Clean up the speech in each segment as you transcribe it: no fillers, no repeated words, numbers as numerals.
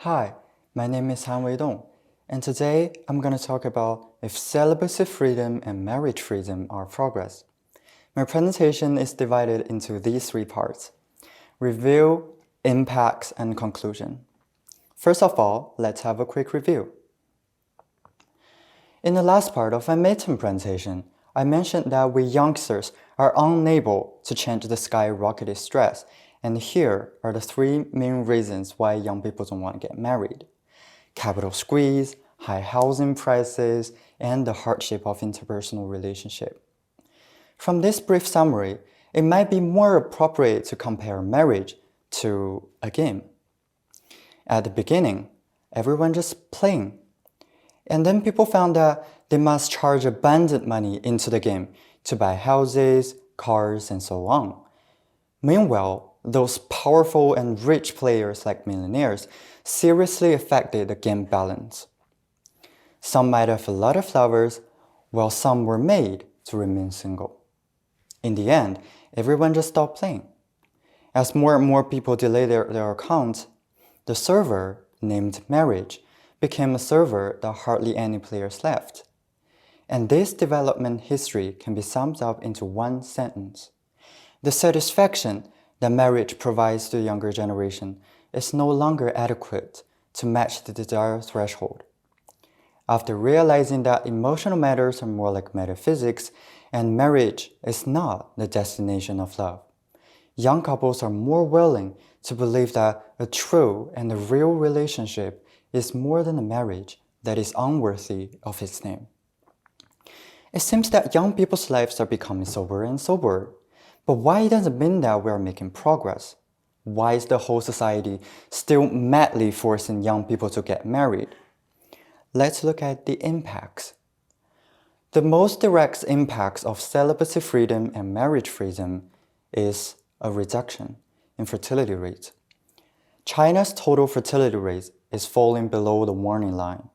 Hi, my name is Han Weidong, and today I'm going to talk about if celibacy freedom and marriage freedom are progress. My presentation is divided into these three parts: review, impacts, and conclusion. First of all, let's have a quick review. In the last part of my midterm presentation, I mentioned that we youngsters are unable to change the skyrocketing stress, and here are the three main reasons why young people don't want to get married: capital squeeze, high housing prices, and the hardship of interpersonal relationship. From this brief summary, it might be more appropriate to compare marriage to a game. At the beginning, everyone just playing. And then people found that they must charge abundant money into the game to buy houses, cars, and so on. Meanwhile, those powerful and rich players like millionaires seriously affected the game balance. Some might have a lot of lovers, while some were made to remain single. In the end, everyone just stopped playing. As more and more people delayed their accounts, the server, named marriage, became a server that hardly any players left. And this development history can be summed up into one sentence: the satisfaction that marriage provides to the younger generation is no longer adequate to match the desired threshold. After realizing that emotional matters are more like metaphysics and marriage is not the destination of love, young couples are more willing to believe that a true and a real relationship is more than a marriage that is unworthy of its name. It seems that young people's lives are becoming soberer and soberer. But why does it mean that we are making progress? Why is the whole society still madly forcing young people to get married? Let's look at the impacts. The most direct impacts of celibacy freedom and marriage freedom is a reduction in fertility rate. China's total fertility rate is falling below the warning line.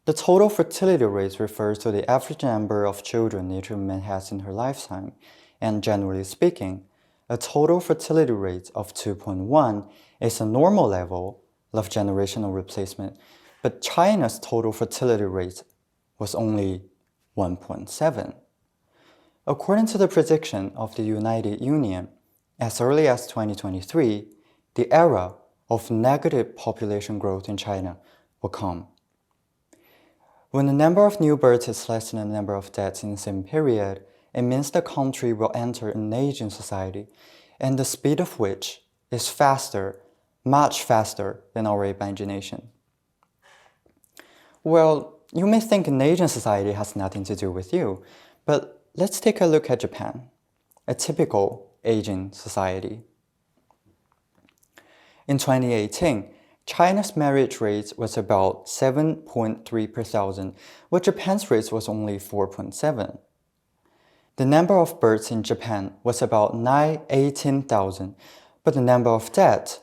The total fertility rate refers to the average number of children each woman has in her lifetime, and generally speaking, a total fertility rate of 2.1 is a normal level of generational replacement, but China's total fertility rate was only 1.7. According to the prediction of the United Union, as early as 2023, the era of negative population growth in China will come. When the number of new births is less than the number of deaths in the same period, it means the country will enter an aging society, and the speed of which is faster, much faster than our imagination. Well, you may think an aging society has nothing to do with you, but let's take a look at Japan, a typical aging society. In 2018, China's marriage rate was about 7.3 per thousand, while Japan's rate was only 4.7. The number of births in Japan was about 18,000, but the number of deaths,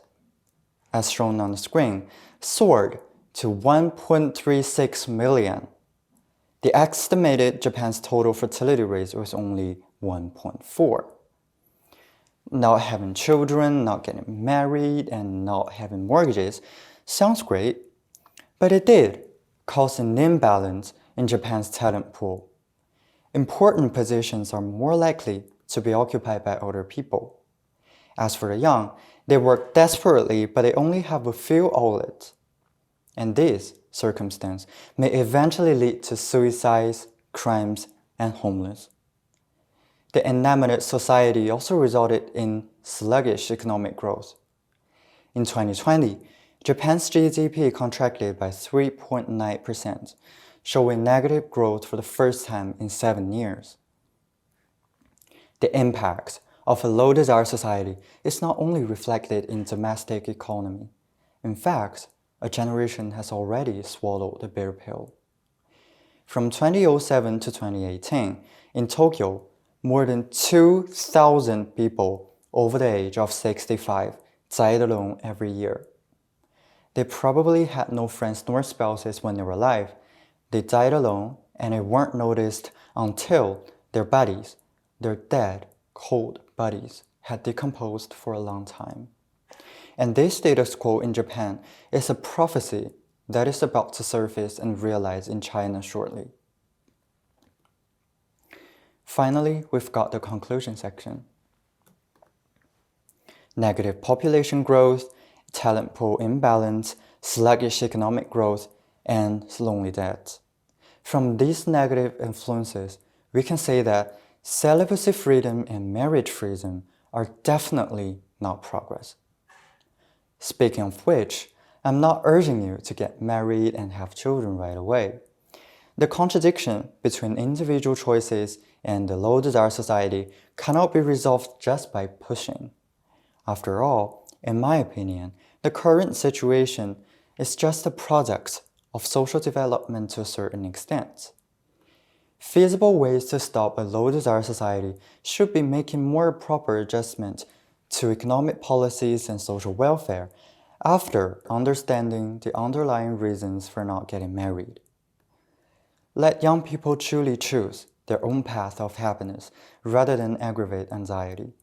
as shown on the screen, soared to 1.36 million. The estimated Japan's total fertility rate was only 1.4. Not having children, not getting married, and not having mortgages sounds great, but it did cause an imbalance in Japan's talent pool. Important positions are more likely to be occupied by older people. As for the young, they work desperately, but they only have a few outlets. And this circumstance may eventually lead to suicides, crimes, and homelessness. The enamored society also resulted in sluggish economic growth. In 2020, Japan's GDP contracted by 3.9%, showing negative growth for the first time in 7 years. The impact of a low-desire society is not only reflected in domestic economy. In fact, a generation has already swallowed the bitter pill. From 2007 to 2018, in Tokyo, more than 2,000 people over the age of 65 died alone every year. They probably had no friends nor spouses when they were alive. They died alone, and it weren't noticed until their bodies, their dead, cold bodies, had decomposed for a long time. And this status quo in Japan is a prophecy that is about to surface and realize in China shortly. Finally, we've got the conclusion section. Negative population growth, talent pool imbalance, sluggish economic growth, and lonely deaths. From these negative influences, we can say that celibacy freedom and marriage freedom are definitely not progress. Speaking of which, I'm not urging you to get married and have children right away. The contradiction between individual choices and the low-desire society cannot be resolved just by pushing. After all, in my opinion, the current situation is just a product of social development to a certain extent. Feasible ways to stop a low-desire society should be making more proper adjustment to economic policies and social welfare after understanding the underlying reasons for not getting married. Let young people truly choose their own path of happiness rather than aggravate anxiety.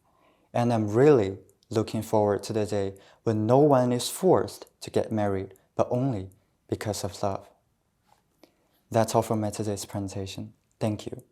And I'm really looking forward to the day when no one is forced to get married, but only because of love. That's all for my today's presentation. Thank you.